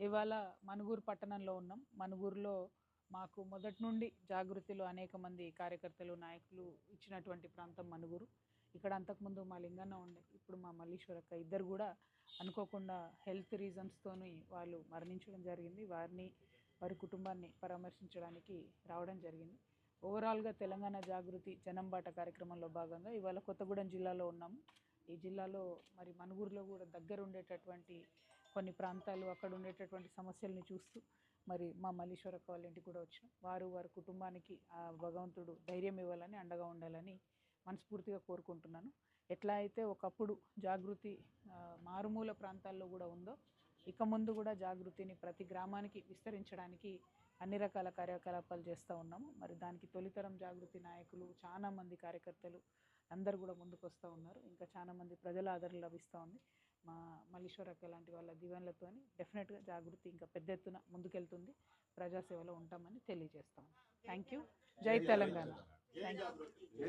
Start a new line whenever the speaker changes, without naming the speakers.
ఇవాళ మనుగూరు పట్టణంలో ఉన్నాం. మనుగూరులో మాకు మొదటి నుండి జాగృతిలో అనేక మంది కార్యకర్తలు నాయకులు ఇచ్చినటువంటి ప్రాంతం మనుగూరు. ఇక్కడ అంతకుముందు మా లింగన్న ఉండే, ఇప్పుడు మా మల్లీశ్వరక్క ఇద్దరు కూడా అనుకోకుండా హెల్త్ రీజన్స్తోని వాళ్ళు మరణించడం జరిగింది. వారి కుటుంబాన్ని పరామర్శించడానికి రావడం జరిగింది. ఓవరాల్గా తెలంగాణ జాగృతి జనంబాట కార్యక్రమంలో భాగంగా ఇవాళ కొత్తగూడెం జిల్లాలో ఉన్నాము. ఈ జిల్లాలో మరి మనుగూరులో కూడా దగ్గర ఉండేటటువంటి కొన్ని ప్రాంతాలు, అక్కడ ఉండేటటువంటి సమస్యల్ని చూస్తూ మరి మా మల్లీశ్వరక్క వాళ్ళ ఇంటికి కూడా వచ్చాం. వారి కుటుంబానికి ఆ భగవంతుడు ధైర్యం ఇవ్వాలని, అండగా ఉండాలని మనస్ఫూర్తిగా కోరుకుంటున్నాను. ఎట్లా అయితే ఒకప్పుడు జాగృతి మారుమూల ప్రాంతాల్లో కూడా ఉందో, ఇక ముందు కూడా జాగృతిని ప్రతి గ్రామానికి విస్తరించడానికి అన్ని రకాల కార్యకలాపాలు చేస్తూ ఉన్నాము. మరి దానికి తొలితరం జాగృతి నాయకులు, చాలామంది కార్యకర్తలు అందరు కూడా ముందుకు వస్తూ ఉన్నారు. ఇంకా చాలామంది ప్రజల ఆదరణ లభిస్తూ ఉంది. మా మల్లీశ్వరక్క లాంటి వాళ్ళ దీవెనలతో డెఫినెట్గా జాగృతి ఇంకా పెద్ద ఎత్తున ముందుకెళ్తుంది. ప్రజాసేవలో ఉంటామని తెలియజేస్తాం. Thank you. జై తెలంగాణ. Thank you.